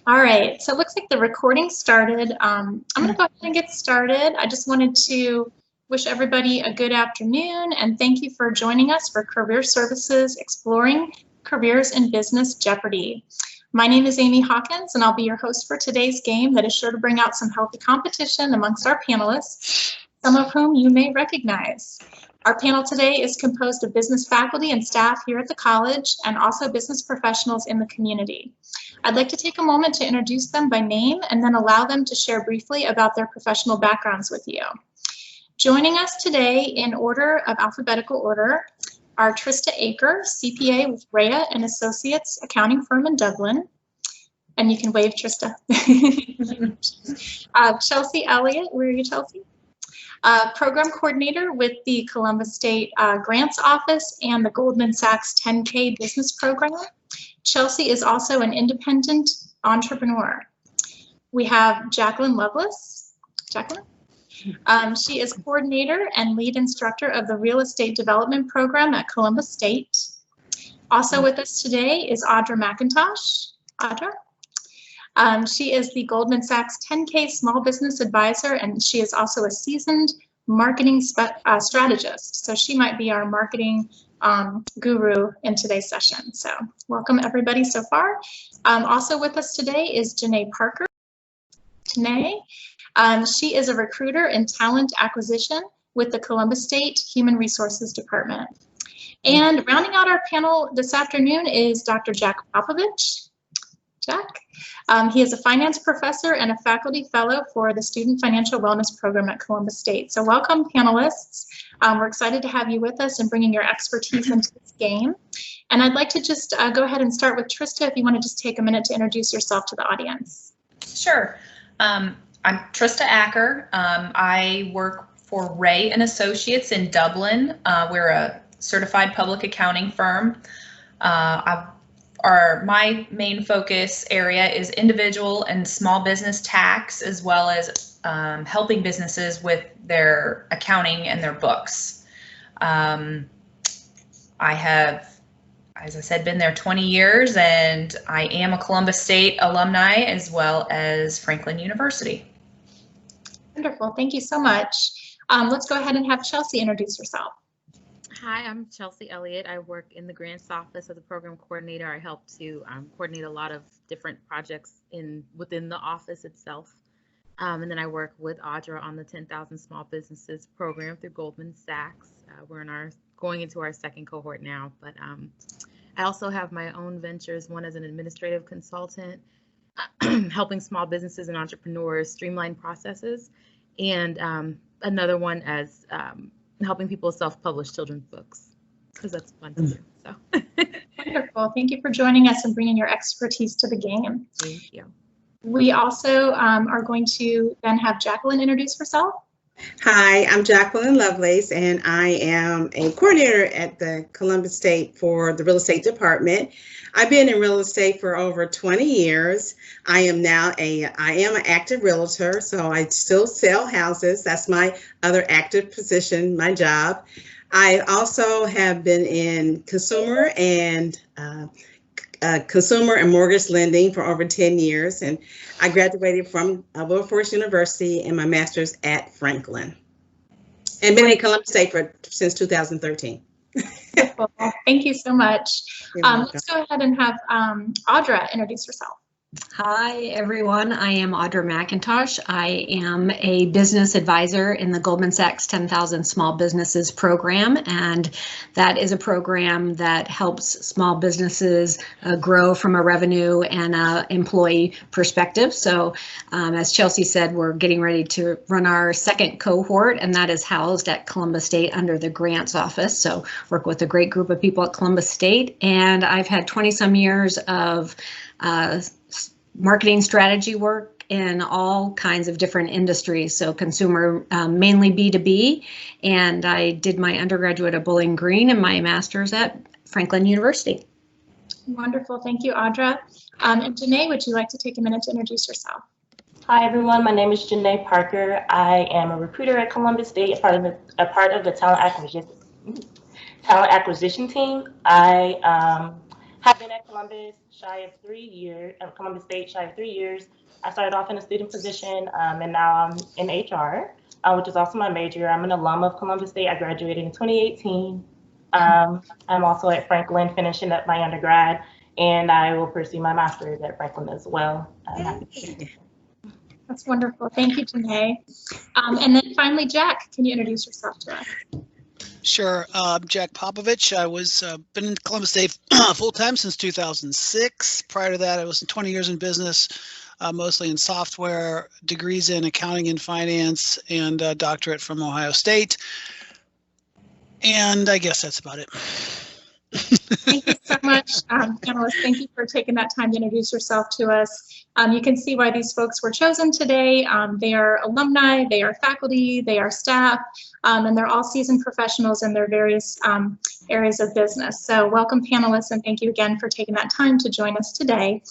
All right, so it looks like the recording started. I'm going to go ahead and get started. I just wanted to wish everybody a good afternoon and thank you for joining us for Career Services Exploring Careers in Business Jeopardy! My name is Amy Hawkins and I'll be your host for today's game that is sure to bring out some healthy competition amongst our panelists, some of whom you may recognize. Our panel today is composed of business faculty and staff here at the college and also business professionals in the community. I'd like to take a moment to introduce them by name and then allow them to share briefly about their professional backgrounds with you. Joining us today in order of alphabetical order are Trista Aker, CPA with Rhea and Associates accounting firm in Dublin. And you can wave, Trista. Chelsea Elliott, where are you, Chelsea? Program coordinator with the Columbus State Grants Office and the Goldman Sachs 10K Business Program. Chelsea is also an independent entrepreneur. We have Jacqueline Lovelace. Jacqueline? She is coordinator and lead instructor of the Real Estate Development Program at Columbus State. Also with us today is Audra McIntosh. Audra? She is the Goldman Sachs 10K Small Business Advisor, and she is also a seasoned marketing strategist. So she might be our marketing guru in today's session. So welcome everybody so far. Also with us today is Janae Parker. Janae, she is a recruiter in talent acquisition with the Columbus State Human Resources Department. And rounding out our panel this afternoon is Dr. Jack Popovich. Jack. He is a finance professor and a faculty fellow for the Student Financial Wellness Program at Columbus State. So welcome, panelists. We're excited to have you with us and bringing your expertise into this game. And I'd like to just go ahead and start with Trista, if you want to just take a minute to introduce yourself to the audience. Sure. I'm Trista Aker. I work for Ray and Associates in Dublin. We're a certified public accounting firm. My main focus area is individual and small business tax, as well as helping businesses with their accounting and their books. I have, as I said, been there 20 years, and I am a Columbus State alumni as well as Franklin University. Wonderful, thank you so much. Let's go ahead and have Chelsea introduce herself. Hi, I'm Chelsea Elliott. I work in the grants office as a program coordinator. I help to coordinate a lot of different projects within the office itself. And then I work with Audra on the 10,000 Small Businesses program through Goldman Sachs. We're going into our second cohort now, but I also have my own ventures, one as an administrative consultant, helping small businesses and entrepreneurs streamline processes, and another one as helping people self-publish children's books, because that's fun to do. So. Wonderful. Thank you for joining us and bringing your expertise to the game. Thank you. We also are going to then have Jacqueline introduce herself. Hi, I'm Jacqueline Lovelace, and I am a coordinator at the Columbus State for the Real Estate Department. I've been in real estate for over 20 years. I am an active realtor, so I still sell houses. That's my other active position, my job. I also have been in consumer and mortgage lending for over 10 years, and I graduated from Wilberforce University and my master's at Franklin, and been at Columbus State since 2013. Well, thank you so much. Let's go ahead and have Audra introduce herself. Hi, everyone. I am Audra McIntosh. I am a business advisor in the Goldman Sachs 10,000 Small Businesses program, and that is a program that helps small businesses grow from a revenue and employee perspective. So as Chelsea said, we're getting ready to run our second cohort, and that is housed at Columbus State under the grants office. So work with a great group of people at Columbus State, and I've had 20 some years of marketing strategy work in all kinds of different industries, so consumer, mainly B2B, and I did my undergraduate at Bowling Green and my master's at Franklin University. Wonderful, thank you, Audra. And Janae, would you like to take a minute to introduce yourself? Hi everyone, my name is Janae Parker. I am a recruiter at Columbus State, a part of the talent acquisition team. I Have been at Columbus shy of 3 years, Columbus State shy of 3 years. I started off in a student position, and now I'm in HR, which is also my major. I'm an alum of Columbus State. I graduated in 2018. I'm also at Franklin finishing up my undergrad, and I will pursue my master's at Franklin as well. I'm happy to. That's wonderful. Thank you, Janae. And then finally, Jack, can you introduce yourself to us? Sure. Jack Popovich. I was been in Columbus State full time since 2006. Prior to that, I was 20 years in business, mostly in software, degrees in accounting and finance, and a doctorate from Ohio State. And I guess that's about it. Thank you so much, panelists. Thank you for taking that time to introduce yourself to us. You can see why these folks were chosen today. They are alumni, they are faculty, they are staff, and they're all seasoned professionals in their various areas of business. So welcome, panelists, and thank you again for taking that time to join us today.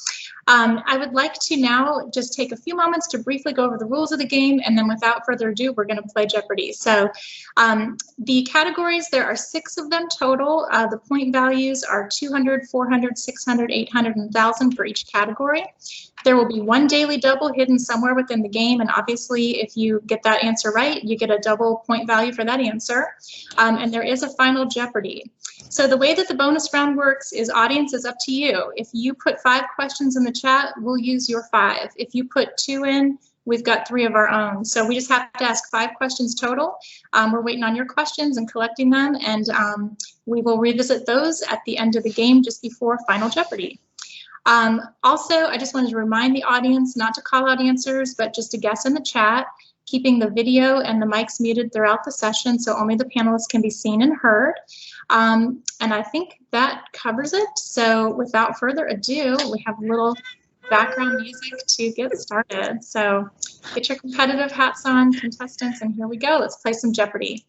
I would like to now just take a few moments to briefly go over the rules of the game, and then without further ado, we're going to play Jeopardy. So the categories, there are 6 of them total. The point values are 200, 400, 600, 800, and 1,000 for each category. There will be 1 daily double hidden somewhere within the game, and obviously if you get that answer right, you get a double point value for that answer. And there is a final Jeopardy. So the way that the bonus round works is, audience, is up to you. If you put 5 questions in the chat, we'll use your 5. If you put 2 in, we've got 3 of our own. So we just have to ask 5 questions total. We're waiting on your questions and collecting them, and we will revisit those at the end of the game just before Final Jeopardy. Also, I just wanted to remind the audience not to call out answers, but just to guess in the chat, keeping the video and the mics muted throughout the session so only the panelists can be seen and heard. And I think that covers it. So without further ado, we have a little background music to get started. So get your competitive hats on, contestants, and here we go. Let's play some Jeopardy.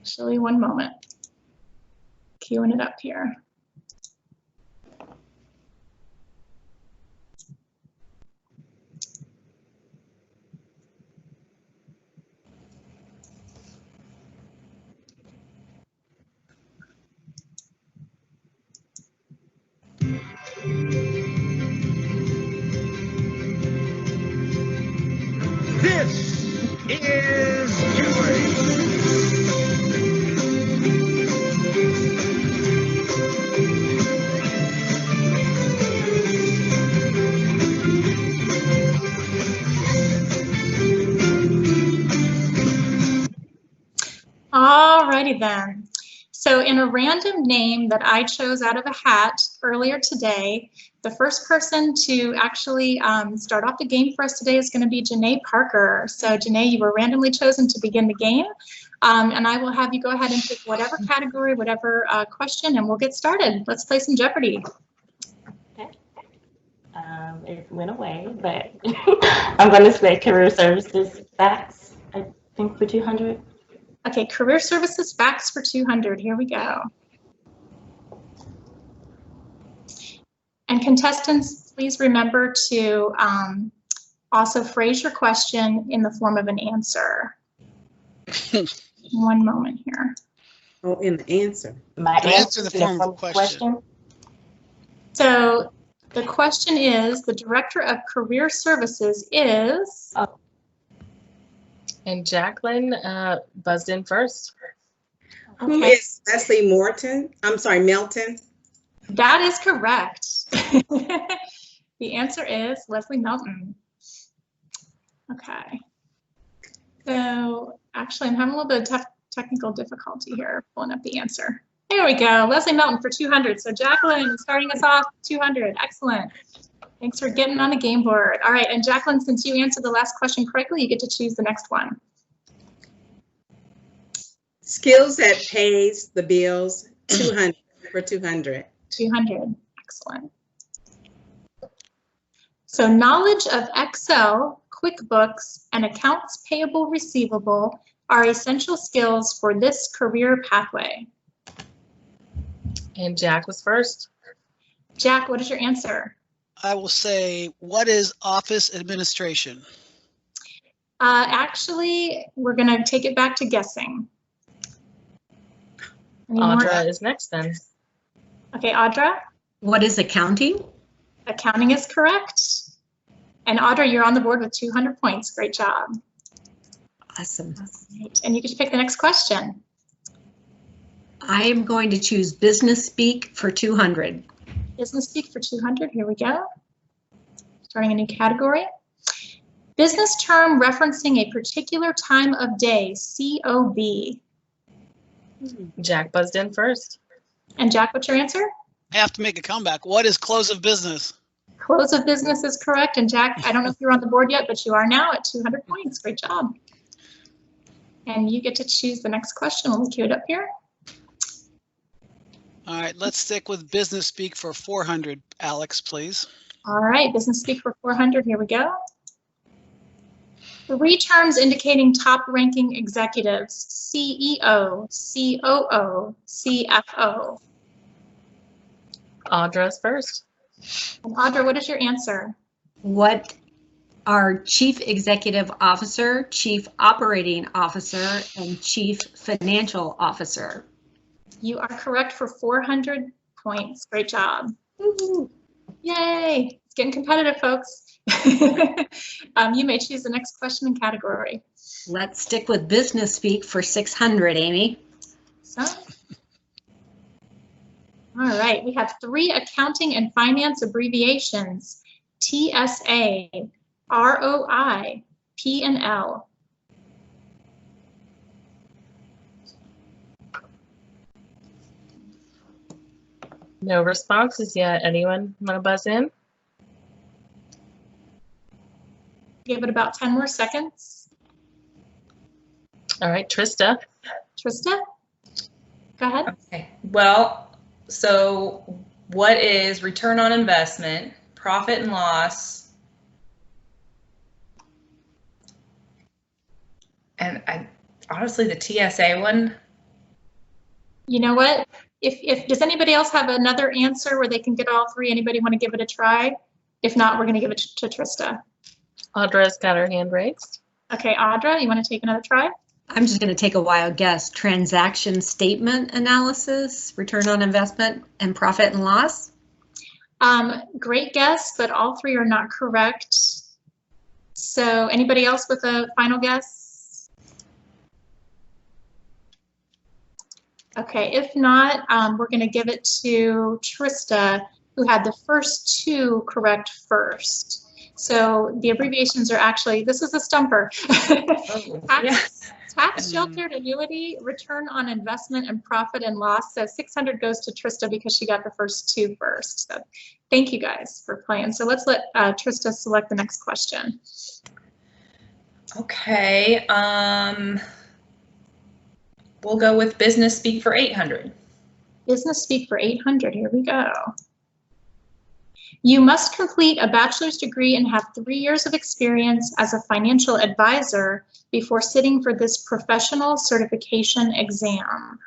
Actually, one moment. Queuing it up here. This is Jeopardy! Alrighty then. So in a random name that I chose out of a hat earlier today, the first person to actually start off the game for us today is going to be Janae Parker. So Janae, you were randomly chosen to begin the game, and I will have you go ahead and pick whatever category, whatever question, and we'll get started. Let's play some Jeopardy. Okay. It went away, but I'm going to say career services facts, I think, for 200. Okay, career services facts for 200. Here we go. And contestants, please remember to also phrase your question in the form of an answer. One moment here. Oh, in the answer. My answer in the form of a question. So the question is, the Director of Career Services is? Oh. And Jacqueline buzzed in first. Who is Leslie Morton? I'm sorry, Melton. That is correct. The answer is Leslie Melton. Okay. So actually, I'm having a little bit of technical difficulty here pulling up the answer. There we go. Leslie Melton for 200. So Jacqueline starting us off 200. Excellent. Thanks for getting on the game board. All right, and Jacqueline, since you answered the last question correctly, you get to choose the next one. Skills that pays the bills, 200 for 200. 200. Excellent. So knowledge of Excel, QuickBooks, and accounts payable receivable are essential skills for this career pathway. And Jack was first. Jack, what is your answer? I will say, what is office administration? Actually, we're going to take it back to guessing. Any more? Audra is next then. Okay, Audra, What is accounting? accounting is correct. And Audra, you're on the board with 200 points. Great job. Awesome. Right. And you get to pick the next question. I am going to choose business speak for 200. Business speak for 200. Here we go. Starting a new category. Business term referencing a particular time of day, COB. Jack buzzed in first. And Jack, what's your answer? I have to make a comeback. What is close of business? Close of business is correct. And Jack, I don't know if you're on the board yet, but you are now at 200 points. Great job. And you get to choose the next question. We'll queue it up here. All right, let's stick with business speak for 400. Alex, please. All right, business speak for 400. Here we go. 3 terms indicating top-ranking executives: CEO, COO, CFO. Audra's first. And Audra, what is your answer? What are Chief Executive Officer, Chief Operating Officer, and Chief Financial Officer? You are correct for 400 points. Great job. Woo-hoo. Yay. It's getting competitive, folks. You may choose the next question and category. Let's stick with business speak for 600, Amy. So, all right, we have 3 accounting and finance abbreviations: TSA, ROI, P&L. No responses yet. Anyone want to buzz in? Give it about 10 more seconds. All right, Trista. Trista, go ahead. Okay. Well, so what is return on investment, profit and loss, and honestly the TSA one? You know what? If does anybody else have another answer where they can get all 3? Anybody want to give it a try? If not, we're going to give it to Trista. Audra's got her hand raised. Okay, Audra, you want to take another try? I'm just going to take a wild guess. Transaction statement analysis, return on investment, and profit and loss? Great guess, but all 3 are not correct. So anybody else with a final guess? Okay, if not, we're going to give it to Trista, who had the first 2 correct first. So the abbreviations are actually, this is a stumper. Tax sheltered annuity, return on investment, and profit and loss. So 600 goes to Trista because she got the first 2 first. So thank you guys for playing. So let's let Trista select the next question. Okay. We'll go with business speak for 800. Business speak for 800. Here we go. You must complete a bachelor's degree and have 3 years of experience as a financial advisor before sitting for this professional certification exam.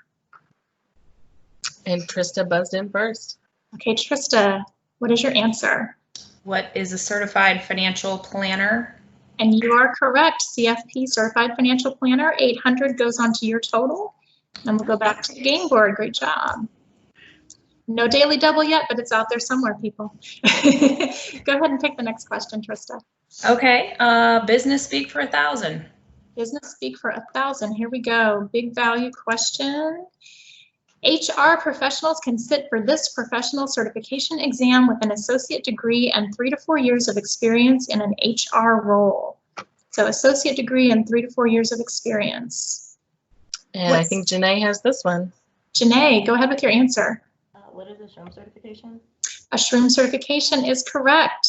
And Trista buzzed in first. Okay, Trista, what is your answer? What is a certified financial planner? And you are correct, CFP, Certified Financial Planner. 800 goes onto your total. And we'll go back to the game board. Great job. No daily double yet, but it's out there somewhere, people. Go ahead and pick the next question, Trista. Okay, business speak for 1,000. Business speak for 1,000. Here we go. Big value question. HR professionals can sit for this professional certification exam with an associate degree and 3 to 4 years of experience in an HR role. So associate degree and 3 to 4 years of experience. And I think Janae has this one. Janae, go ahead with your answer. What is a shroom certification? A shroom certification is correct.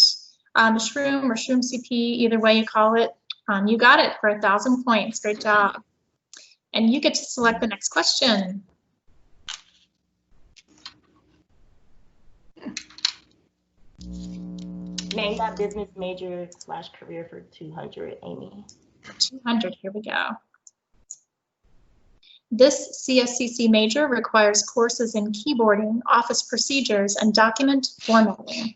Shroom or shroom CP, either way you call it, you got it for 1,000 points. Great job. And you get to select the next question. Name that business major / career for 200, Amy. 200, here we go. This CSCC major requires courses in keyboarding, office procedures, and document formatting.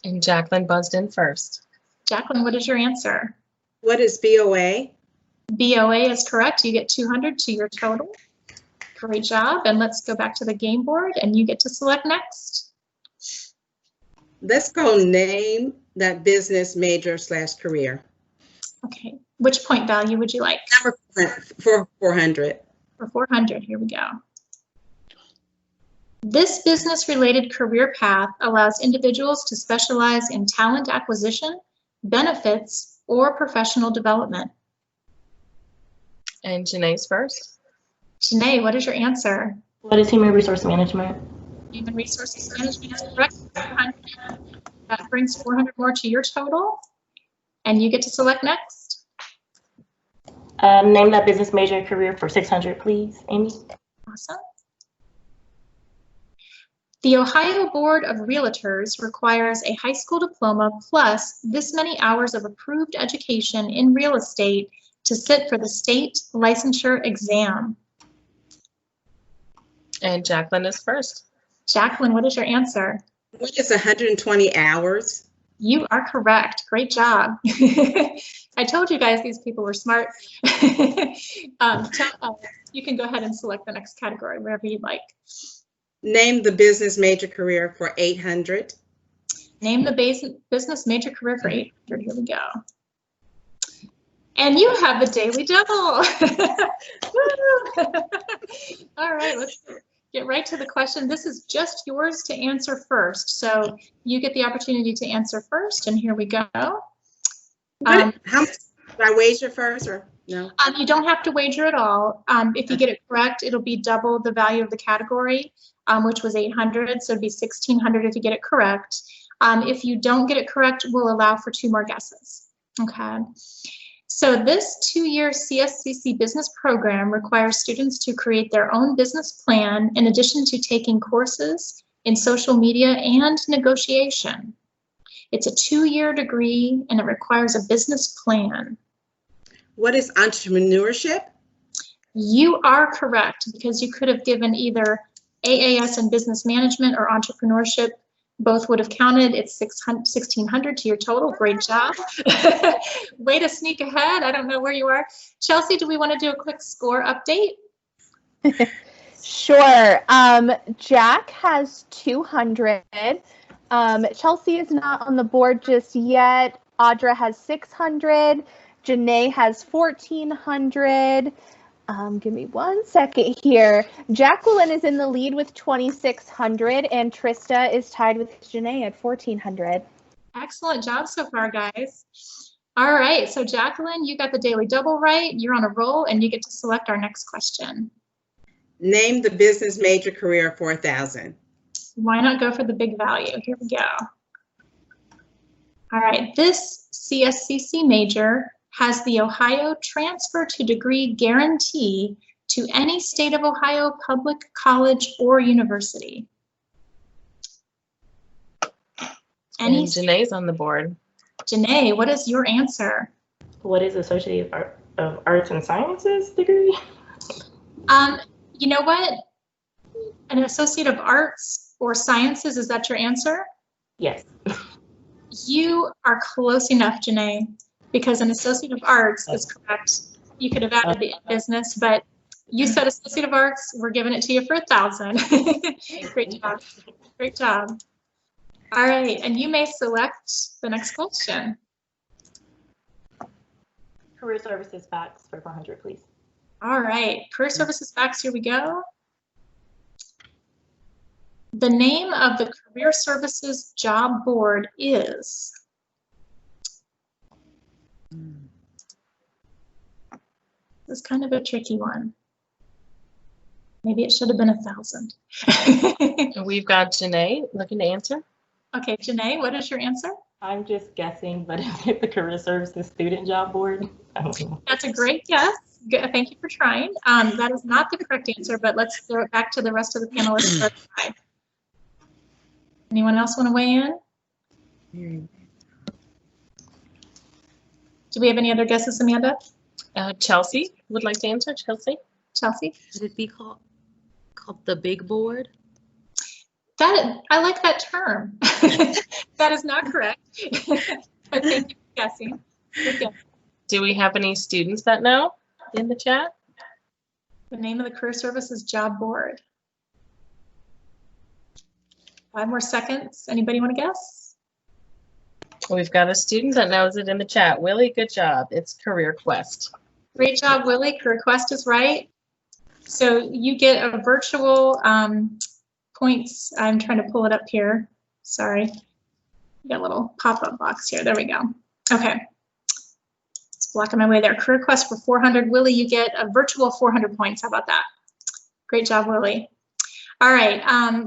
And Jacqueline buzzed in first. Jacqueline, what is your answer? What is BOA? BOA is correct. You get 200 to your total. Great job. And let's go back to the game board and you get to select next. Let's go name that business major / career. Okay. Which point value would you like? For 400. For 400, here we go. This business-related career path allows individuals to specialize in talent acquisition, benefits, or professional development. And Janae's first. Janae, what is your answer? What is human resource management? Human resources management is correct. 400. That brings 400 more to your total. And you get to select next. Name that business major career for 600, please, Amy. Awesome. The Ohio Board of Realtors requires a high school diploma plus this many hours of approved education in real estate to sit for the state licensure exam. And Jacqueline is first. Jacqueline, what is your answer? What is 120 hours? You are correct. Great job. I told you guys these people were smart. You can go ahead and select the next category, wherever you'd like. Name the business major career for 800. Name the business major career for 800. Here we go. And you have the daily double. All right, let's get right to the question. This is just yours to answer first. So you get the opportunity to answer first, and here we go. How much do I wager first or no? You don't have to wager at all. If you get it correct, it'll be double the value of the category, which was 800, so it'd be 1,600 if you get it correct. If you don't get it correct, we'll allow for 2 more guesses. Okay. So this 2-year CSCC business program requires students to create their own business plan in addition to taking courses in social media and negotiation. It's a 2-year degree and it requires a business plan. What is entrepreneurship? You are correct because you could have given either AAS and business management or entrepreneurship. Both would have counted. It's 1,600 to your total. Great job. Way to sneak ahead. I don't know where you are. Chelsea, do we want to do a quick score update? Sure. Jack has 200. Chelsea is not on the board just yet. Audra has 600. Janae has 1,400. Give me 1 second here. Jacqueline is in the lead with 2,600 and Trista is tied with Janae at 1,400. Excellent job so far, guys. All right, so Jacqueline, you got the daily double right. You're on a roll and you get to select our next question. Name the business major career for 1,000. Why not go for the big value? Here we go. All right, this CSCC major has the Ohio Transfer to Degree Guarantee to any state of Ohio public college or university. And Janae's on the board. Janae, what is your answer? What is Associate of Arts and Sciences degree? You know what? An Associate of Arts or Sciences, is that your answer? Yes. You are close enough, Janae, because an Associate of Arts is correct. You could have added the business, but you said Associate of Arts. We're giving it to you for 1,000. Great job. Great job. All right, and you may select the next question. Career Services facts for 400, please. All right, Career Services facts, here we go. The name of the Career Services Job Board is... This is kind of a tricky one. Maybe it should have been 1,000. We've got Janae looking to answer. Okay, Janae, what is your answer? I'm just guessing, but is it the Career Services Student Job Board? I don't know. That's a great guess. Good. Thank you for trying. That is not the correct answer, but let's throw it back to the rest of the panelists. Anyone else want to weigh in? Do we have any other guesses, Amanda? Chelsea would like to answer. Chelsea? Chelsea? Should it be called the big board? That, I like that term. That is not correct. But thank you for guessing. Good guess. Do we have any students that know in the chat? The name of the Career Services Job Board. 5 more seconds. Anybody want to guess? We've got a student that knows it in the chat. Willie, good job. It's Career Quest. Great job, Willie. Career Quest is right. So you get a virtual points. I'm trying to pull it up here. Sorry. Got a little pop-up box here. There we go. Okay. It's blocking my way there. Career Quest for 400. Willie, you get a virtual 400 points. How about that? Great job, Willie. All right.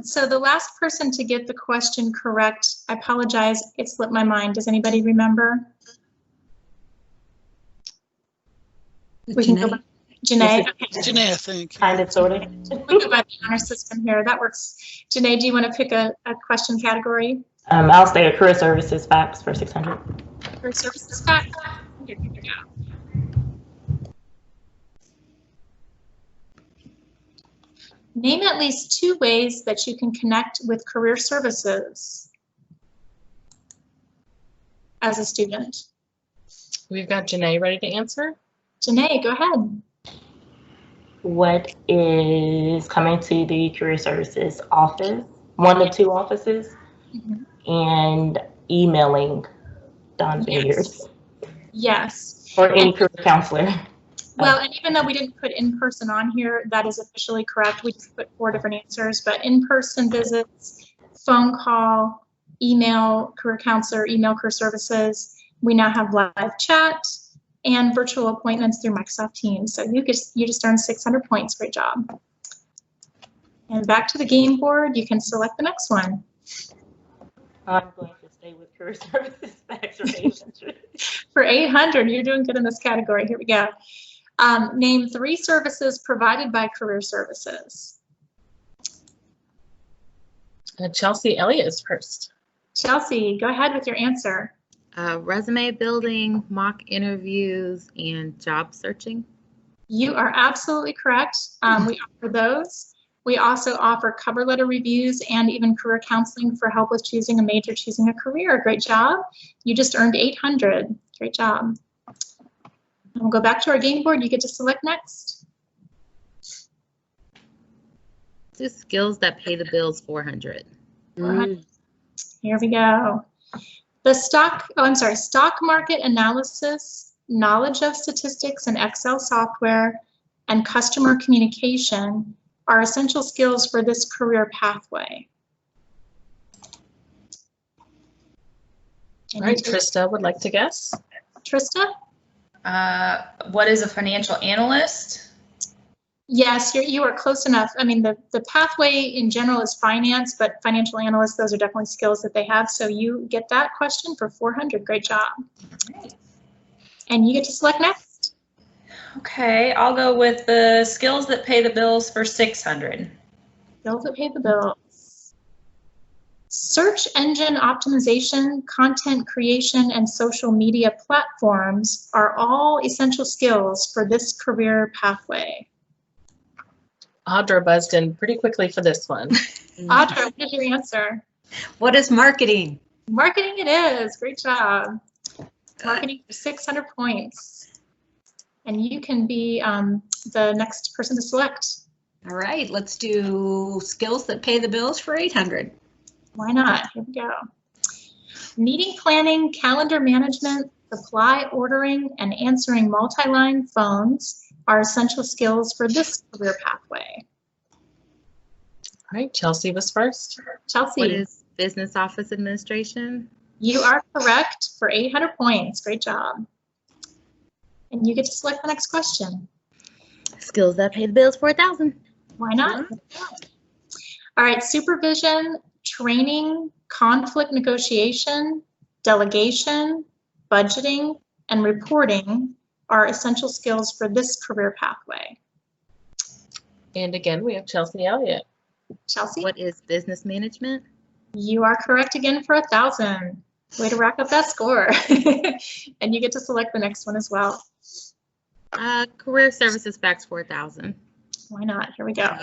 So the last person to get the question correct, I apologize. It slipped my mind. Does anybody remember? We can go back. Janae. Okay. Janae, I think. Kind of, sort of. We'll go by the honor system here. That works. Janae, do you want to pick a question category? I'll stay at career services facts for 600. Career services facts. Here we go. Name at least 2 ways that you can connect with career services as a student. We've got Janae ready to answer. Janae, go ahead. What is coming to the career services office, 1 of 2 offices, and emailing Don Vineyards Yes. or any career counselor? Well, and even though we didn't put in-person on here, that is officially correct. We just put 4 different answers, but in-person visits, phone call, email, career counselor, email career services. We now have live chat and virtual appointments through Microsoft Teams. So you just earned 600 points. Great job. And back to the game board, you can select the next one. I'm going to stay with career services facts for 800. For 800, you're doing good in this category. Here we go. Name 3 services provided by career services. Chelsea Elliott is first. Chelsea, go ahead with your answer. Resume building, mock interviews, and job searching. You are absolutely correct. We offer those. We also offer cover letter reviews and even career counseling for help with choosing a major, choosing a career. Great job. You just earned 800. Great job. And we'll go back to our game board. You get to select next. Do skills that pay the bills 400. 400. Here we go. The stock market analysis, knowledge of statistics and Excel software, and customer communication are essential skills for this career pathway. All right, Trista would like to guess. Trista? What is a financial analyst? Yes, you are close enough. I mean, the pathway in general is finance, but financial analysts, those are definitely skills that they have. So you get that question for 400. Great job. Right. And you get to select next. Okay, I'll go with the skills that pay the bills for 600. Skills that pay the bills. Search engine optimization, content creation, and social media platforms are all essential skills for this career pathway. Audra buzzed in pretty quickly for this one. Audra, what is your answer? What is marketing? Marketing it is. Great job. Marketing for 600 points. And you can be the next person to select. All right, let's do skills that pay the bills for 800. Why not? Here we go. Meeting planning, calendar management, supply ordering, and answering multi-line phones are essential skills for this career pathway. All right, Chelsea was first. Chelsea. What is business office administration? You are correct for 800 points. Great job. And you get to select the next question. Skills that pay the bills for 1,000. Why not? All right, supervision, training, conflict negotiation, delegation, budgeting, and reporting are essential skills for this career pathway. And again, we have Chelsea Elliott. Chelsea? What is business management? You are correct again for 1,000. Way to rack up that score. And you get to select the next one as well. Career services facts for 1,000. Why not? Here we go.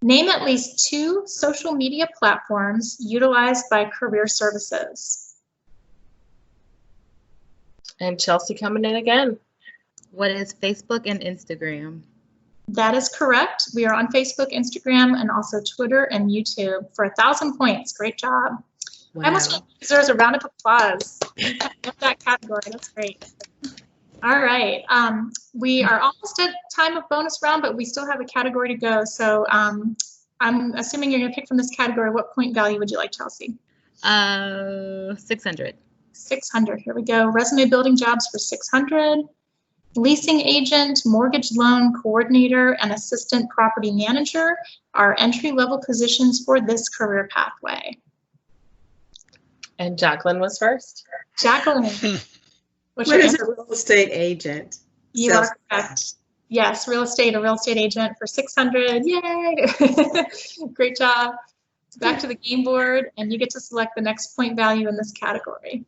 Name at least 2 social media platforms utilized by career services. And Chelsea coming in again. What is Facebook and Instagram? That is correct. We are on Facebook, Instagram, and also Twitter and YouTube for 1,000 points. Great job. Wow. I almost deserves a round of applause. That category, that's great. All right, we are almost at time of bonus round, but we still have a category to go. So I'm assuming you're gonna pick from this category. What point value would you like, Chelsea? 600. 600, here we go. Resume building jobs for 600. Leasing agent, mortgage loan coordinator, and assistant property manager are entry-level positions for this career pathway. And Jacqueline was first. Jacqueline, what's What your is answer? a real estate agent? You Sales- are correct. Yes, a real estate agent for 600. Yay! Great job. Back to the game board, and you get to select the next point value in this category.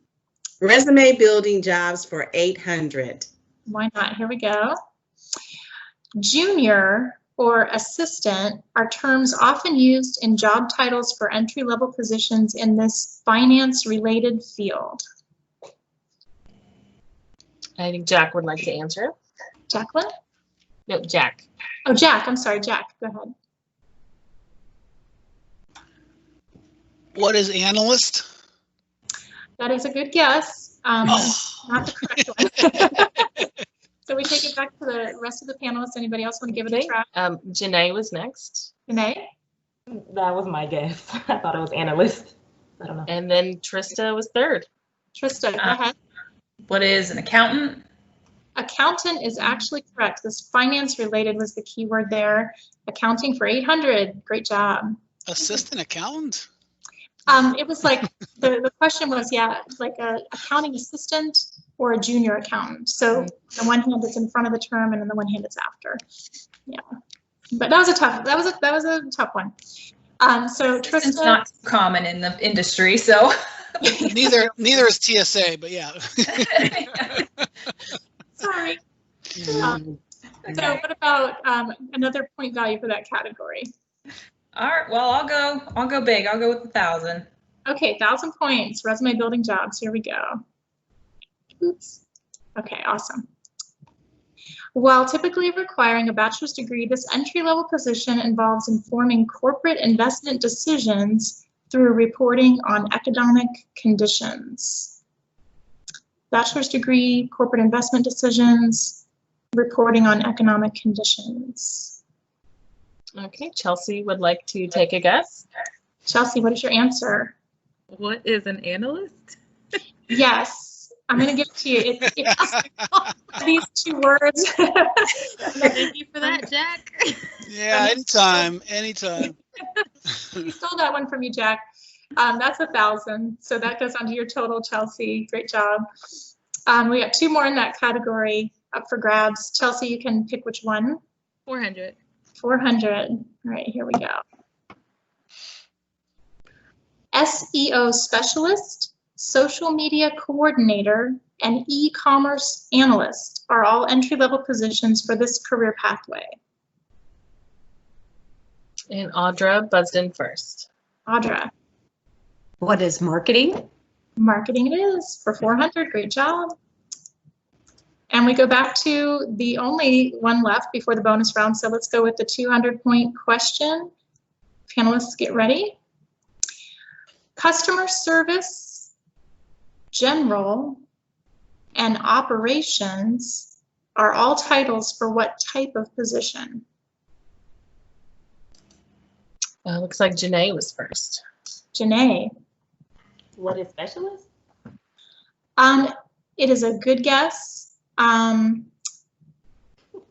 Resume building jobs for 800. Why not? Here we go. Junior or assistant are terms often used in job titles for entry-level positions in this finance-related field. I think Jack would like to answer. Jacqueline? No, Jack. Oh, Jack. I'm sorry, Jack. Go ahead. What is analyst? That is a good guess. Not the correct one. So we take it back to the rest of the panelists. Anybody else want to give it a try? Janae was next. Janae? That was my guess. I thought it was analyst. I don't know. And then Trista was third. Trista, go ahead. What is an accountant? Accountant is actually correct. This finance related was the keyword there. Accounting for 800. Great job. Assistant accountant? It was like, the question was, yeah, like a accounting assistant or a junior accountant. So on the one hand, it's in front of the term, and on the one hand, it's after. Yeah, but that was a tough one. So It's Trista, not common in the industry, so. Neither is TSA, but yeah. sorry. So what about another point value for that category? All right, well, I'll go big. I'll go with 1,000. Okay, 1,000 points. Resume building jobs. Here we go. Oops. Okay, awesome. While typically requiring a bachelor's degree, this entry-level position involves informing corporate investment decisions through reporting on economic conditions. Bachelor's degree, corporate investment decisions, reporting on economic conditions. Okay, Chelsea would like to take a guess. Chelsea, what is your answer? What is an analyst? Yes, I'm going to give it to you. It's these two words. Thank you for that, Jack. Yeah, anytime. We stole that one from you, Jack. That's 1,000. So that goes onto your total, Chelsea. Great job. We got two more in that category up for grabs. Chelsea, you can pick which one. 400. 400. All right, here we go. SEO specialist, social media coordinator, and e-commerce analyst are all entry-level positions for this career pathway. And Audra buzzed in first. Audra. What is marketing? Marketing it is for 400. Great job. And we go back to the only one left before the bonus round. So let's go with the 200-point question. Panelists, get ready. Customer service, general, and operations are all titles for what type of position? Looks like Janae was first. Janae. What is specialist? It is a good guess. It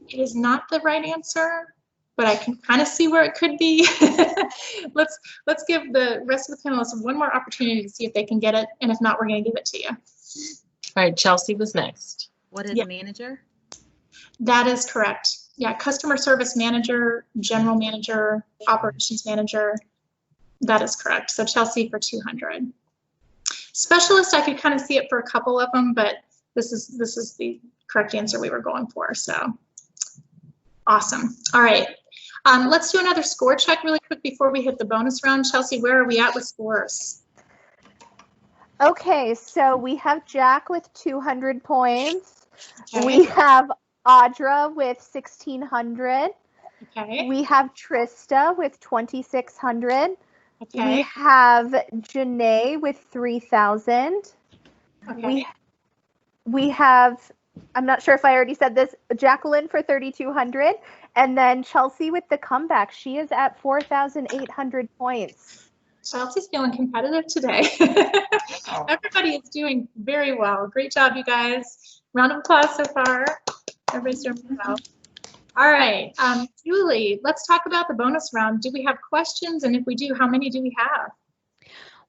is not the right answer, but I can kind of see where it could be. Let's give the rest of the panelists one more opportunity to see if they can get it, and if not, we're going to give it to you. All right, Chelsea was next. What is Yeah. manager? That is correct. Yeah, customer service manager, general manager, operations manager. That is correct. So Chelsea for 200. Specialist, I could kind of see it for a couple of them, but this is the correct answer we were going for. So awesome. All right. Let's do another score check really quick before we hit the bonus round. Chelsea, where are we at with scores? Okay, so we have Jack with 200 points. Okay. We have Audra with 1,600. Okay. We have Trista with 2,600. Okay. We have Janae with 3,000. Okay. We have, I'm not sure if I already said this, Jacqueline for 3,200. And then Chelsea with the comeback. She is at 4,800 points. Chelsea's feeling competitive today. Everybody is doing very well. Great job, you guys. Round of applause so far. Everybody's doing really well. All right, Julie, let's talk about the bonus round. Do we have questions? And if we do, how many do we have?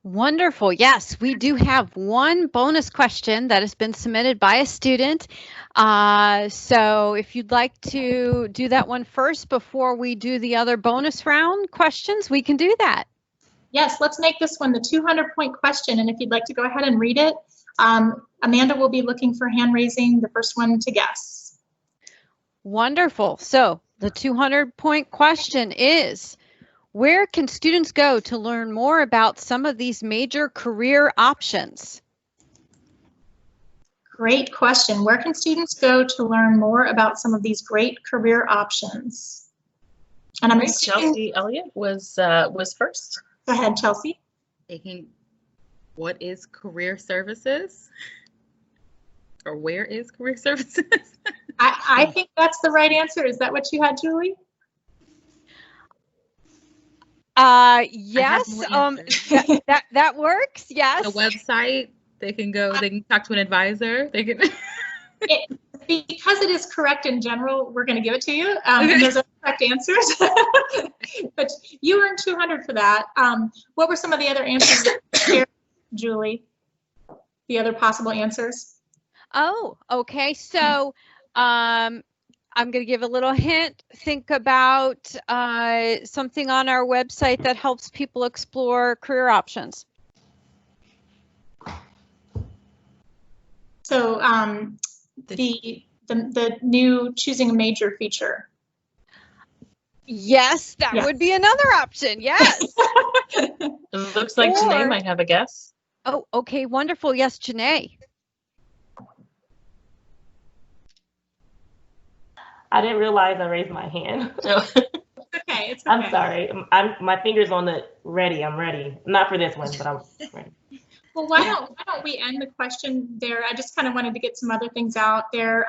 Wonderful. Yes, we do have one bonus question that has been submitted by a student. So if you'd like to do that one first before we do the other bonus round questions, we can do that. Yes, let's make this one the 200-point question. And if you'd like to go ahead and read it, Amanda will be looking for hand raising, the first one to guess. Wonderful. So the 200-point question is, where can students go to learn more about some of these major career options? Great question. Where can students go to learn more about some of these great career options? And I'm assuming, Chelsea Elliott was first. Go ahead, Chelsea. What is career services? Or where is career services? I think that's the right answer. Is that what you had, Julie? Yes, that works. Yes. The website, they can go, they can talk to an advisor. They can. Because it is correct in general, we're going to give it to you. And those are correct answers. But you earned 200 for that. What were some of the other answers that you shared, Julie? The other possible answers? Oh, okay. So I'm going to give a little hint. Think about something on our website that helps people explore career options. So the new choosing a major feature. Yes, that would be another option. Yes. It looks like Janae might have a guess. Oh, okay. Wonderful. Yes, Janae. I didn't realize I raised my hand. Okay, it's okay. I'm sorry. My finger's on the ready. I'm ready. Not for this one, but I'm ready. Well, why don't we end the question there? I just kind of wanted to get some other things out there.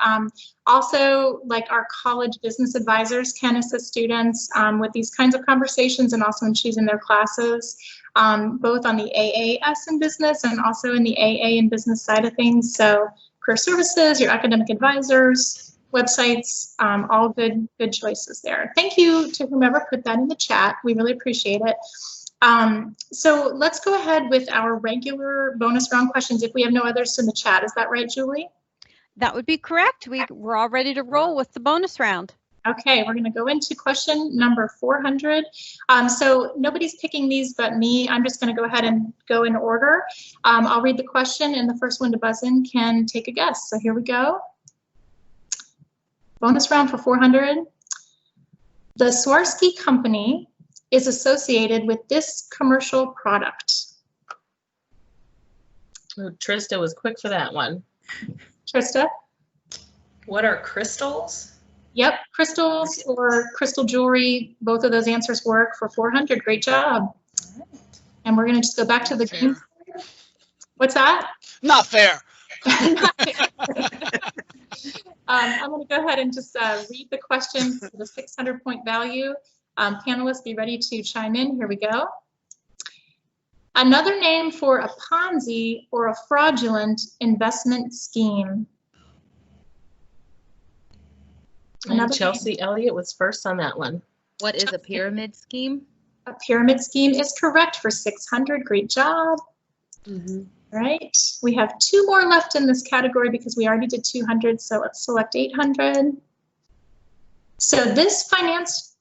Also, like our college business advisors can assist students with these kinds of conversations and also in choosing their classes, both on the AAS in business and also in the AA in business side of things. So career services, your academic advisors, websites, all good choices there. Thank you to whomever put that in the chat. We really appreciate it. So let's go ahead with our regular bonus round questions if we have no others in the chat. Is that right, Julie? That would be correct. We're all ready to roll with the bonus round. Okay, we're going to go into question number 400. So nobody's picking these but me. I'm just going to go ahead and go in order. I'll read the question and the first one to buzz in can take a guess. So here we go. Bonus round for 400. The Swarovski company is associated with this commercial product. Oh, Trista was quick for that one. Trista? What are crystals? Yep, crystals or crystal jewelry. Both of those answers work for 400. Great job. And we're going to just go back to the game. What's that? Not fair. I'm going to go ahead and just read the questions for the 600-point value. Panelists, be ready to chime in. Here we go. Another name for a Ponzi or a fraudulent investment scheme. And Chelsea Elliott was first on that one. What is a pyramid scheme? A pyramid scheme is correct for 600. Great job. Right. We have 2 more left in this category because we already did 200. So let's select 800. So this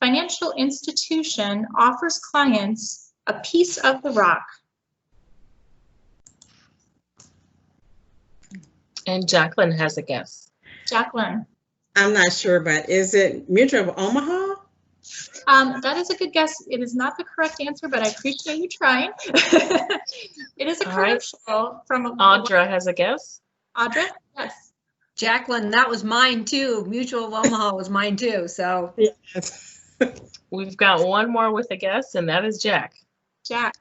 financial institution offers clients a piece of the rock. And Jacqueline has a guess. Jacqueline. I'm not sure, but is it Mutual of Omaha? That is a good guess. It is not the correct answer, but I appreciate you trying. It is a commercial from Audra has a guess. Audra, yes. Jacqueline, that was mine too. Mutual of Omaha was mine too. So yes. We've got one more with a guess, and that is Jack. Jack.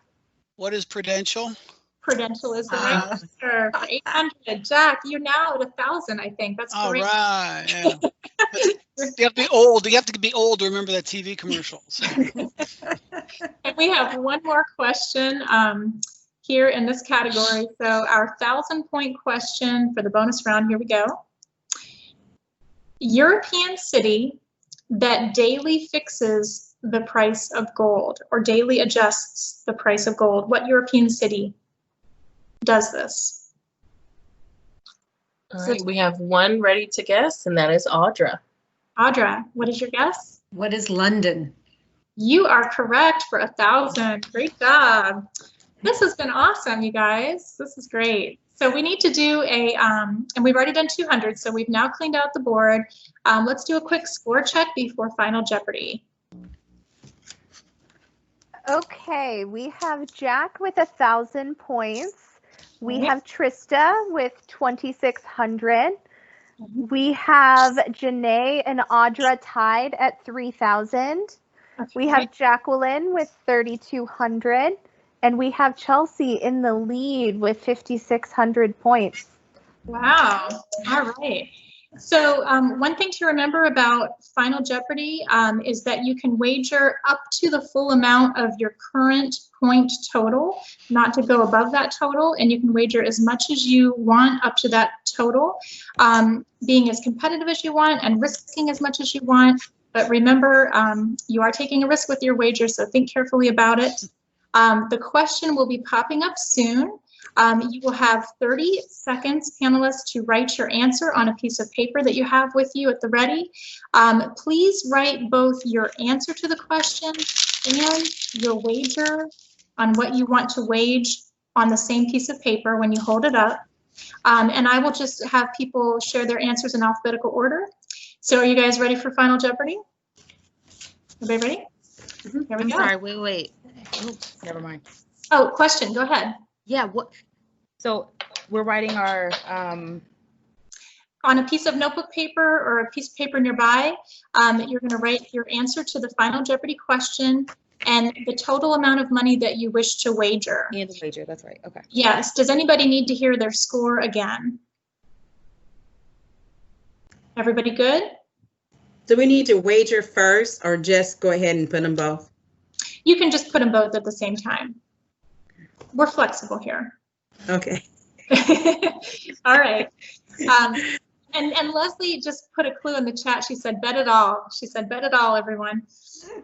What is Prudential? Prudential is the right answer for 800. Jack, you're now at 1,000, I think. That's All great. right. Yeah. You have to be old. You have to be old to remember that TV commercial. So. And we have one more question here in this category. So our 1,000-point question for the bonus round, here we go. European city that daily fixes the price of gold or daily adjusts the price of gold. What European city does this? All right, we have one ready to guess, and that is Audra. Audra, what is your guess? What is London? You are correct for 1,000. Great job. This has been awesome, you guys. This is great. So we need to do a, and we've already done 200, so we've now cleaned out the board. Let's do a quick score check before Final Jeopardy. Okay, we have Jack with 1,000 points. We have Trista with 2,600. We have Janae and Audra tied at 3,000. We have Jacqueline with 3,200. And we have Chelsea in the lead with 5,600 points. Wow. All right. So one thing to remember about Final Jeopardy is that you can wager up to the full amount of your current point total, not to go above that total, and you can wager as much as you want up to that total, being as competitive as you want and risking as much as you want. But remember, you are taking a risk with your wager, so think carefully about it. The question will be popping up soon. You will have 30 seconds, panelists, to write your answer on a piece of paper that you have with you at the ready. Please write both your answer to the question and your wager on what you want to wage on the same piece of paper when you hold it up. And I will just have people share their answers in alphabetical order. So are you guys ready for Final Jeopardy? Everybody ready? Here we I'm go. sorry, wait. Oops, never mind. Oh, question, go ahead. Yeah, what? So we're writing our On a piece of notebook paper or a piece of paper nearby, you're going to write your answer to the Final Jeopardy question and the total amount of money that you wish to wager. and the wager, that's right. Okay. Yes. Does anybody need to hear their score again? Everybody good? Do we need to wager first or just go ahead and put them both? You can just put them both at the same time. We're flexible here. Okay. All right. And Leslie just put a clue in the chat. She said, bet it all. She said, bet it all, everyone.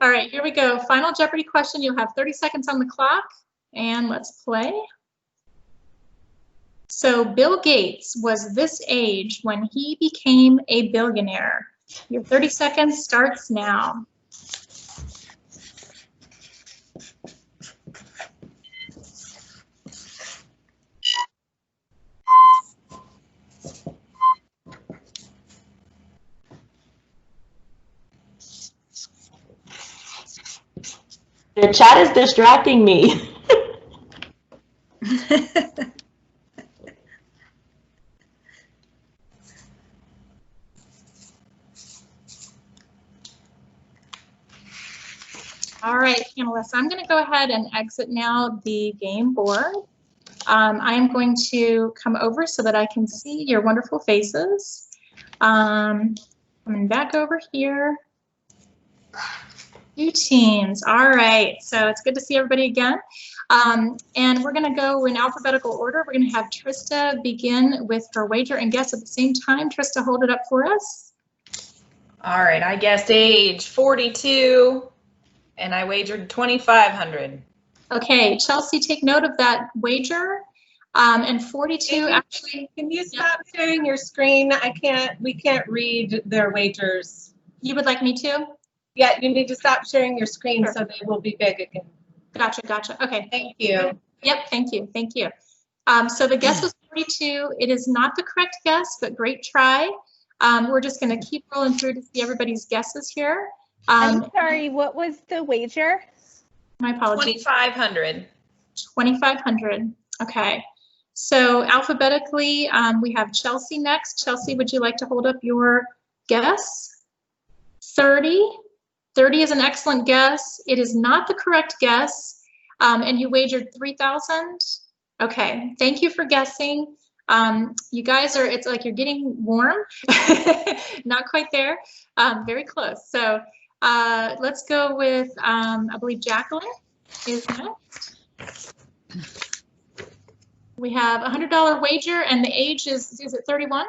All right, here we go. Final Jeopardy question. You'll have 30 seconds on the clock, and let's play. So Bill Gates was this age when he became a billionaire. Your 30 seconds starts now. The chat is distracting me. All right, panelists, I'm going to go ahead and exit now the game board. I am going to come over so that I can see your wonderful faces. Coming back over here. 2 teams. All right, so it's good to see everybody again. And we're going to go in alphabetical order. We're going to have Trista begin with her wager and guess at the same time. Trista, hold it up for us. All right, I guessed age 42, and I wagered 2,500. Okay, Chelsea, take note of that wager. And 42 actually. Can you stop sharing your screen? We can't read their wagers. You would like me to? Yeah, you need to stop sharing your screen so they will be big again. Gotcha. Okay. Thank you. Yep, thank you. So the guess was 42. It is not the correct guess, but great try. We're just going to keep rolling through to see everybody's guesses here. I'm sorry, what was the wager? My apologies. 2,500. 2,500. Okay. So alphabetically, we have Chelsea next. Chelsea, would you like to hold up your guess? 30, 30 is an excellent guess. It is not the correct guess. And you wagered 3,000. Okay, thank you for guessing. You guys are, it's like you're getting warm. Not quite there, very close. So let's go with, I believe Jacqueline is next. We have a $100 wager, and the age is it 31?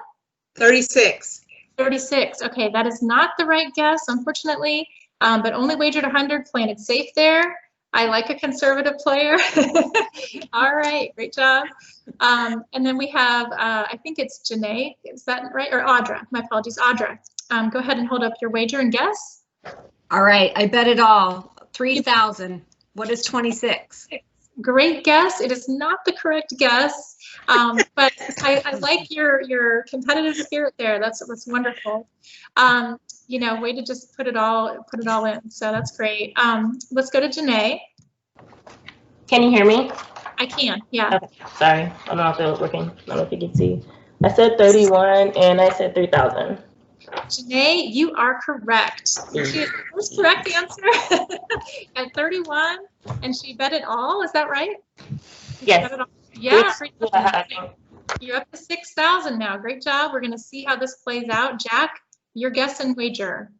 36. 36. Okay, that is not the right guess, unfortunately, but only wagered 100, playing it safe there. I like a conservative player. All right, great job. And then we have, I think it's Janae, is that right? Or Audra, my apologies, Audra. Go ahead and hold up your wager and guess. All right, I bet it all. 3,000. What is 26? Great guess. It is not the correct guess, but I like your competitive spirit there. That's wonderful. You know, way to just put it all in. So that's great. Let's go to Janae. Can you hear me? I can. Yeah. Okay. Sorry, I don't know if it was working. I don't know if you can see. I said 31 and I said 3,000. Janae, you are correct. She is the first correct answer at 31, and she bet it all. Is that right? Yes. Yeah. You're up to 6,000 now. Great job. We're going to see how this plays out. Jack, your guess and wager.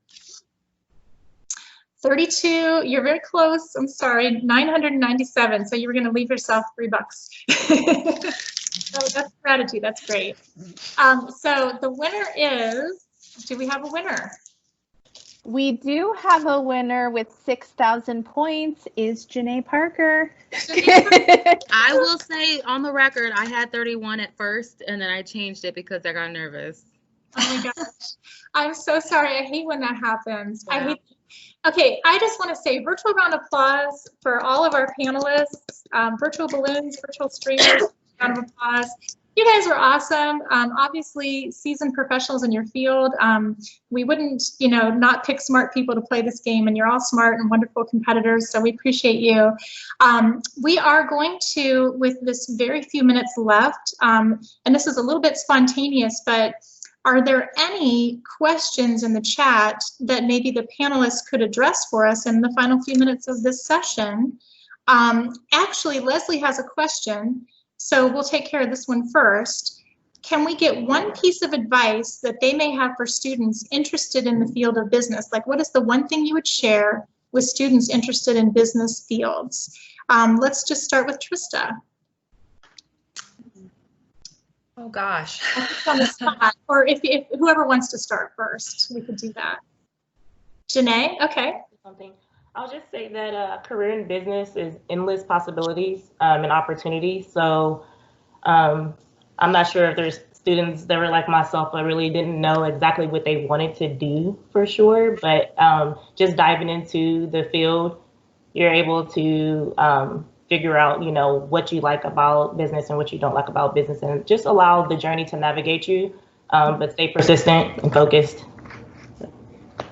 32. You're very close. I'm sorry. 997. So you were going to leave yourself $3. So that's strategy. That's great. So the winner is. Do we have a winner? We do have a winner with 6,000 points. Is Janae Parker. I will say on the record, I had 31 at first, and then I changed it because I got nervous. Oh my gosh. I'm so sorry. I hate when that happens. Yeah. I hate. Okay, I just want to say virtual round of applause for all of our panelists, virtual balloons, virtual streamers, round of applause. You guys were awesome. Obviously, seasoned professionals in your field. We wouldn't, you know, not pick smart people to play this game, and you're all smart and wonderful competitors, so we appreciate you. We are going to, with this very few minutes left, and this is a little bit spontaneous, but are there any questions in the chat that maybe the panelists could address for us in the final few minutes of this session? Actually, Leslie has a question. So we'll take care of this one first. Can we get one piece of advice that they may have for students interested in the field of business? Like, what is the one thing you would share with students interested in business fields? Let's just start with Trista. Oh gosh. On the spot. Or if whoever wants to start first, we could do that. Janae, okay. Something. I'll just say that a career in business is endless possibilities and opportunities. So I'm not sure if there's students that were like myself that really didn't know exactly what they wanted to do for sure, but just diving into the field, you're able to figure out, you know, what you like about business and what you don't like about business, and just allow the journey to navigate you, but stay persistent and focused.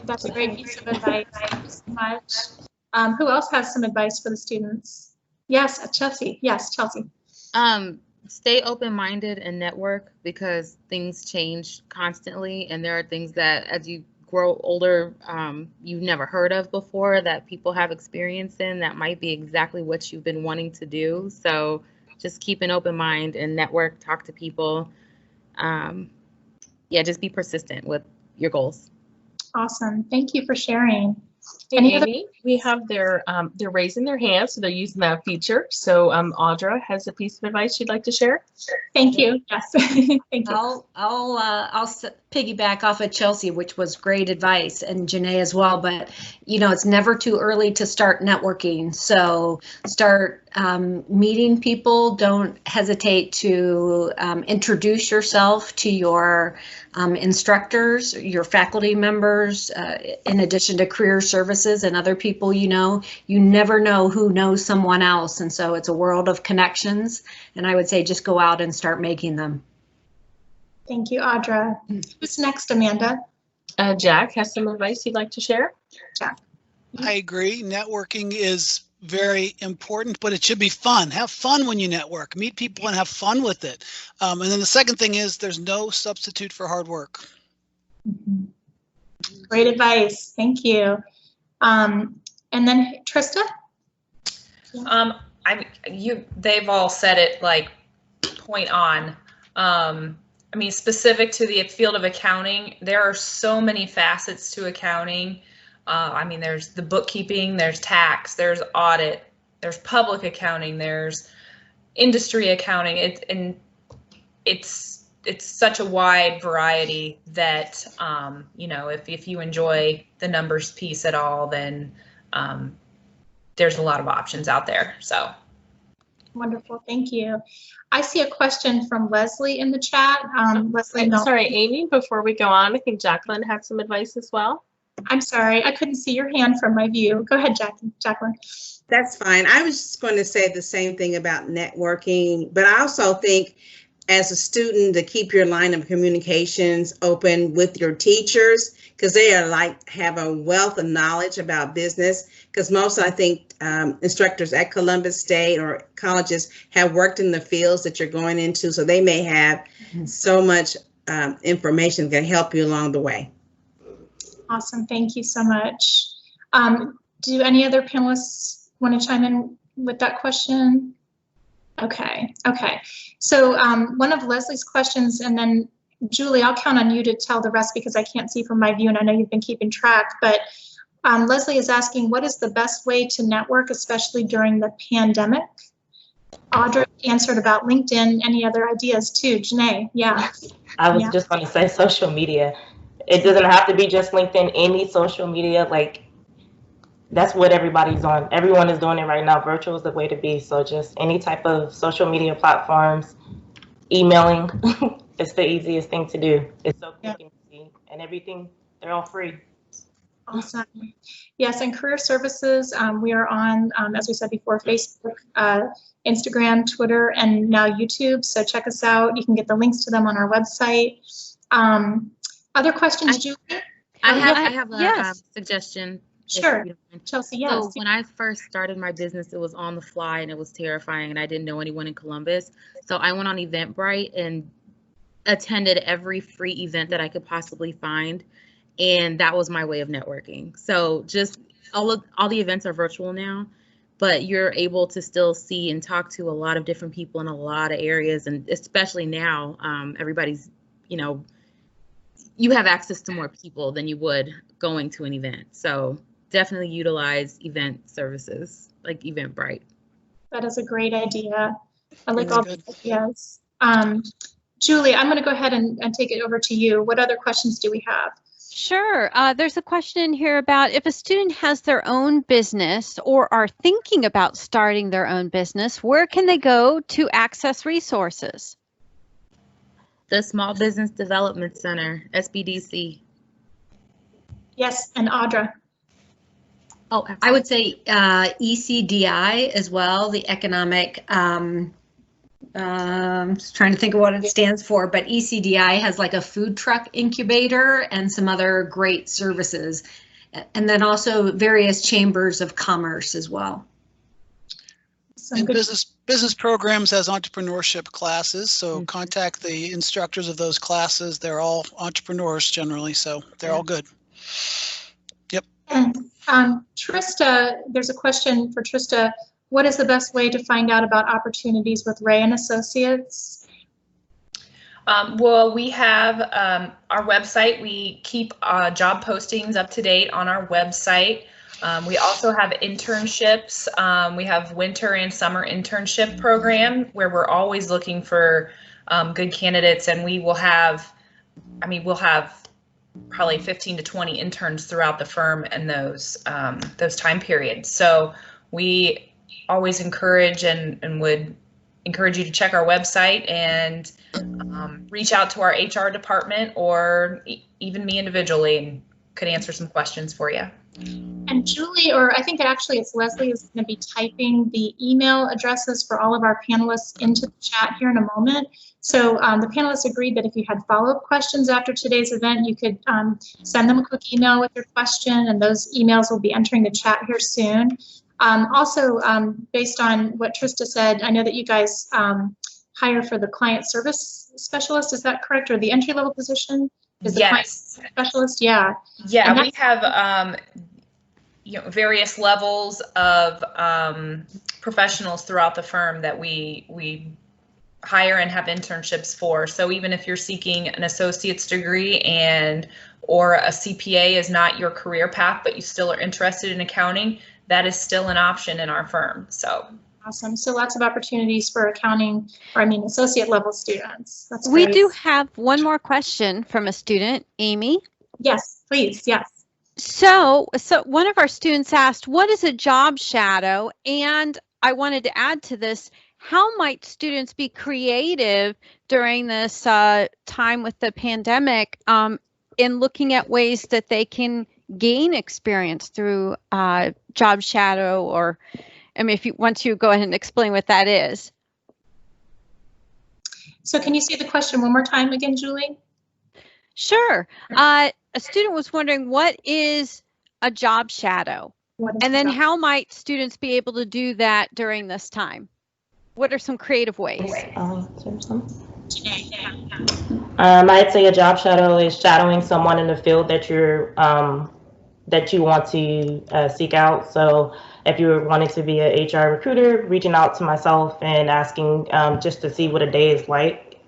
That's a great piece of advice. Thank you so much. Who else has some advice for the students? Yes, Chelsea. Yes, Chelsea. Stay open-minded and network, because things change constantly, and there are things that as you grow older, you've never heard of before that people have experience in that might be exactly what you've been wanting to do. So just keep an open mind and network, talk to people. Yeah, just be persistent with your goals. Awesome. Thank you for sharing. Hey, Amy, we have they're raising their hands, so they're using that feature. So Audra has a piece of advice she'd like to share. Thank you. Yes. Thank you. I'll piggyback off of Chelsea, which was great advice, and Janae as well. But you know, it's never too early to start networking. So start meeting people. Don't hesitate to introduce yourself to your instructors, your faculty members, in addition to career services and other people. You know, you never know who knows someone else, and so it's a world of connections. And I would say just go out and start making them. Thank you, Audra. Who's next, Amanda? Jack has some advice he'd like to share. Jack. I agree. Networking is very important, but it should be fun. Have fun when you network. Meet people and have fun with it. And then the second thing is there's no substitute for hard work. Great advice. Thank you. And then Trista? They've all said it like point on. I mean, specific to the field of accounting, there are so many facets to accounting. I mean, there's the bookkeeping, there's tax, there's audit, there's public accounting, there's industry accounting. It's such a wide variety that, you know, if you enjoy the numbers piece at all, then there's a lot of options out there. So. Wonderful, thank you. I see a question from Leslie in the chat. Leslie, no. Sorry, Amy, before we go on, I think Jacqueline had some advice as well. I'm sorry, I couldn't see your hand from my view. Go ahead, Jacqueline. That's fine. I was just going to say the same thing about networking, but I also think as a student to keep your line of communications open with your teachers, because they are have a wealth of knowledge about business, because most, I think, instructors at Columbus State or colleges have worked in the fields that you're going into, so they may have so much information that can help you along the way. Awesome, thank you so much. Do any other panelists want to chime in with that question? Okay. So one of Leslie's questions, and then Julie, I'll count on you to tell the rest because I can't see from my view and I know you've been keeping track, but Leslie is asking, what is the best way to network, especially during the pandemic? Audra answered about LinkedIn. Any other ideas too? Janae, yeah. I was just going to say social media. It doesn't have to be just LinkedIn, any social media, like that's what everybody's on. Everyone is doing it right now. Virtual is the way to be. So just any type of social media platforms, emailing, it's the easiest thing to do. It's so quick and easy, and everything, they're all free. Awesome. Yes, and career services, we are on, as we said before, Facebook, Instagram, Twitter, and now YouTube. So check us out. You can get the links to them on our website. Other questions, Julie? I have a suggestion. Sure, Chelsea, yes. So when I first started my business, it was on the fly and it was terrifying and I didn't know anyone in Columbus. So I went on Eventbrite and attended every free event that I could possibly find. And that was my way of networking. So just all the events are virtual now, but you're able to still see and talk to a lot of different people in a lot of areas. And especially now, everybody's, you have access to more people than you would going to an event. So definitely utilize event services like Eventbrite. That is a great idea. I like all the ideas. Julie, I'm going to go ahead and take it over to you. What other questions do we have? Sure. There's a question in here about if a student has their own business or are thinking about starting their own business, where can they go to access resources? The Small Business Development Center, SBDC. Yes, and Audra. Oh, I would say ECDI as well, the economic, I'm just trying to think of what it stands for, but ECDI has like a food truck incubator and some other great services. And then also various chambers of commerce as well. And business programs has entrepreneurship classes, so contact the instructors of those classes. They're all entrepreneurs generally, so they're all good. Yep. And Trista, there's a question for Trista. What is the best way to find out about opportunities with Ray and Associates? Well, we have our website. We keep job postings up to date on our website. We also have internships. We have winter and summer internship program where we're always looking for good candidates, and we will have, we'll have probably 15 to 20 interns throughout the firm in those time periods. So we always encourage and would encourage you to check our website and reach out to our HR department or even me individually and could answer some questions for you. And Julie, or I think actually it's Leslie, is going to be typing the email addresses for all of our panelists into the chat here in a moment. So the panelists agreed that if you had follow-up questions after today's event, you could send them a quick email with your question, and those emails will be entering the chat here soon. Also, based on what Trista said, I know that you guys hire for the client service specialist. Is that correct? Or the entry-level position? Is the client specialist? Yeah. Yeah, we have, various levels of professionals throughout the firm that we hire and have internships for. So even if you're seeking an associate's degree or a CPA is not your career path, but you still are interested in accounting, that is still an option in our firm. So awesome. So lots of opportunities for accounting, associate level students. That's We great. do have one more question from a student, Amy. Yes, please. Yes. So one of our students asked, what is a job shadow? And I wanted to add to this, how might students be creative during this time with the pandemic in looking at ways that they can gain experience through job shadow? Or, once you go ahead and explain what that is. So can you say the question one more time again, Julie? Sure. A student was wondering, what is a job shadow? And then how might students be able to do that during this time? What are some creative ways? I'd say a job shadow is shadowing someone in the field that that you want to seek out. So if you're wanting to be an HR recruiter, reaching out to myself and asking just to see what a day is like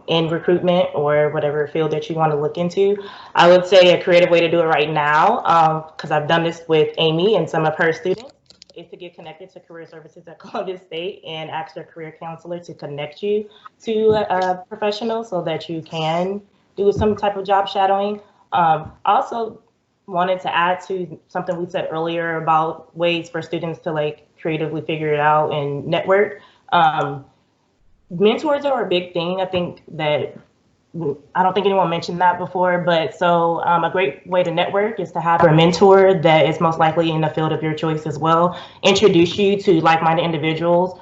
in recruitment or whatever field that you want to look into. I would say a creative way to do it right now, because I've done this with Amy and some of her students, is to get connected to career services at Columbus State and ask their career counselor to connect you to a professional so that you can do some type of job shadowing. Also wanted to add to something we said earlier about ways for students to creatively figure it out and network. Mentors are a big thing. I think that I don't think anyone mentioned that before, but so a great way to network is to have a mentor that is most likely in the field of your choice as well, introduce you to like-minded individuals,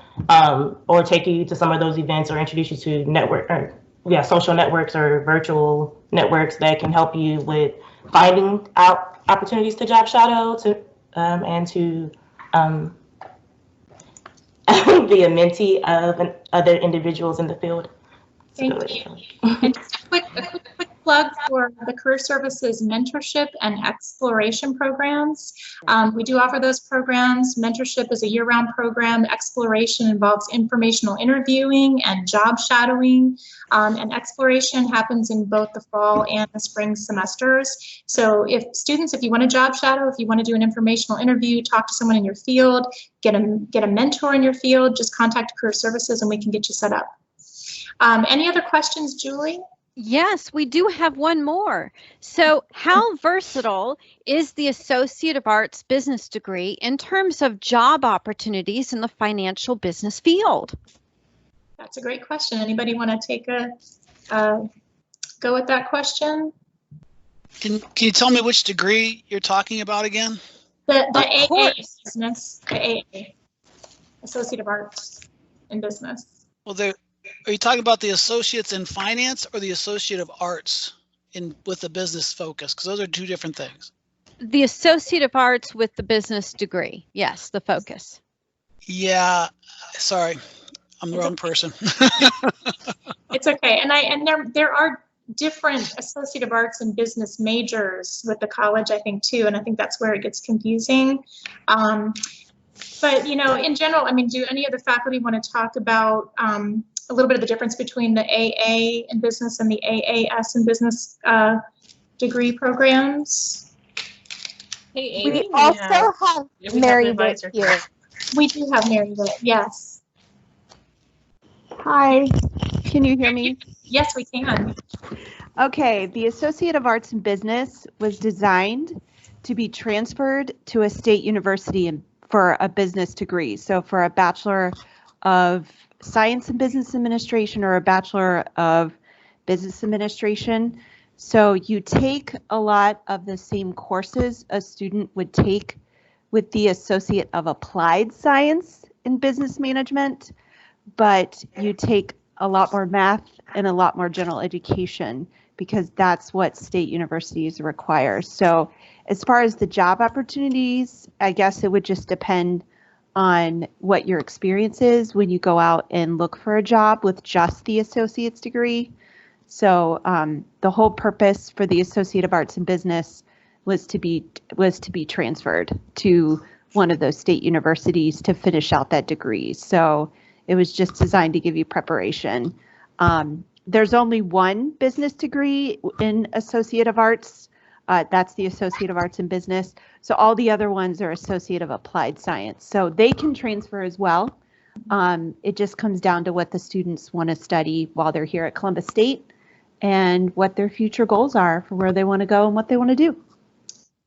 or take you to some of those events, or introduce you to social networks or virtual networks that can help you with finding out opportunities to job shadow and to be a mentee of other individuals in the field. Thank you. And just a quick plug for the Career Services Mentorship and Exploration programs. We do offer those programs. Mentorship is a year-round program. Exploration involves informational interviewing and job shadowing. And exploration happens in both the fall and the spring semesters. So if you want a job shadow, if you want to do an informational interview, talk to someone in your field, get a mentor in your field, just contact Career Services and we can get you set up. Any other questions, Julie? Yes, we do have one more. So how versatile is the Associate of Arts business degree in terms of job opportunities in the financial business field? That's a great question. Anybody want to take a go at that question? Can you tell me which degree you're talking about again? The AA business, the AA, Associate of Arts in Business. Well, are you talking about the Associates in Finance or the Associate of Arts with the business focus? Because those are two different things. The Associate of Arts with the business degree. Yes, the focus. Yeah, sorry, I'm the wrong person. It's okay, and there are different Associate of Arts and Business majors with the college, I think too, and I think that's where it gets confusing. But in general, do any of the faculty want to talk about a little bit of the difference between the AA in business and the AAS in business degree programs? Hey, Amy, We also have Mary Witt here. We do have Mary Witt, yes. Hi, can you hear me? Yes, we can. Okay, the Associate of Arts in Business was designed to be transferred to a state university for a business degree. So for a Bachelor of Science in Business Administration or a Bachelor of Business Administration. So you take a lot of the same courses a student would take with the Associate of Applied Science in Business Management, but you take a lot more math and a lot more general education because that's what state universities require. So as far as the job opportunities, I guess it would just depend on what your experience is when you go out and look for a job with just the associate's degree. So the whole purpose for the Associate of Arts in Business was to be transferred to one of those state universities to finish out that degree. So it was just designed to give you preparation. There's only one business degree in Associate of Arts. That's the Associate of Arts in Business. So all the other ones are Associate of Applied Science. So they can transfer as well. It just comes down to what the students want to study while they're here at Columbus State and what their future goals are for where they want to go and what they want to do.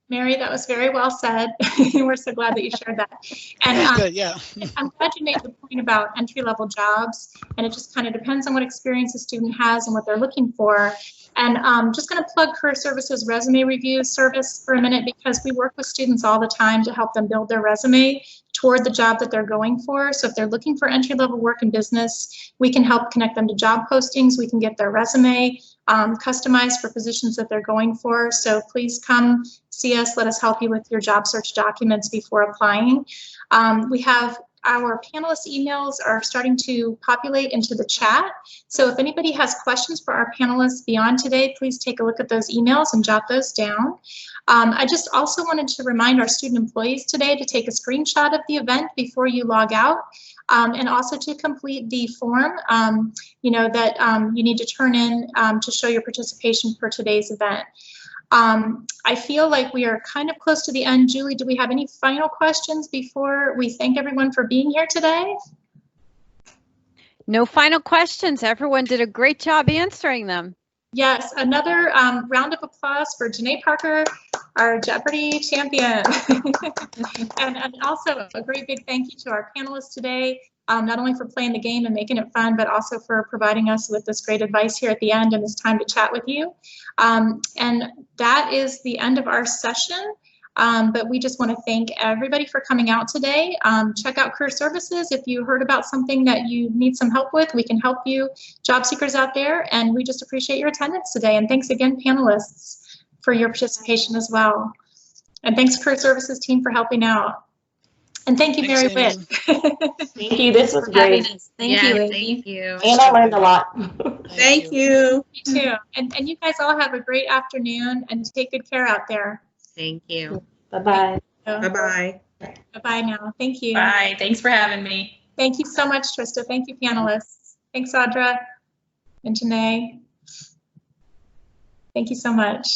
Mary, that was very well said. We're so glad that you shared that. And Good, yeah. I'm glad you made the point about entry-level jobs, and it just kind of depends on what experience a student has and what they're looking for. And just going to plug Career Services Resume Review Service for a minute, because we work with students all the time to help them build their resume toward the job that they're going for. So if they're looking for entry-level work in business, we can help connect them to job postings. We can get their resume customized for positions that they're going for. So please come see us. Let us help you with your job search documents before applying. We have our panelist emails are starting to populate into the chat. So if anybody has questions for our panelists beyond today, please take a look at those emails and jot those down. I just also wanted to remind our student employees today to take a screenshot of the event before you log out, and also to complete the form that you need to turn in to show your participation for today's event. I feel like we are kind of close to the end. Julie, do we have any final questions before we thank everyone for being here today? No final questions. Everyone did a great job answering them. Yes, another round of applause for Janae Parker, our Jeopardy champion. and also a great big thank you to our panelists today, not only for playing the game and making it fun, but also for providing us with this great advice here at the end and this time to chat with you. And that is the end of our session. But we just want to thank everybody for coming out today. Check out Career Services. If you heard about something that you need some help with, we can help you, job seekers out there. And we just appreciate your attendance today. And thanks again, panelists, for your participation as well. And thanks, Career Services team, for helping out. And thank you, Mary Witt. Thank you. This was great. Thank you, Amy. Thank you. And I learned a lot. Thank you. You too. And you guys all have a great afternoon and take good care out there. Thank you. Bye-bye. Bye-bye. Bye-bye now. Thank you. Bye. Thanks for having me. Thank you so much, Trista. Thank you, panelists. Thanks, Audra and Janae. Thank you so much.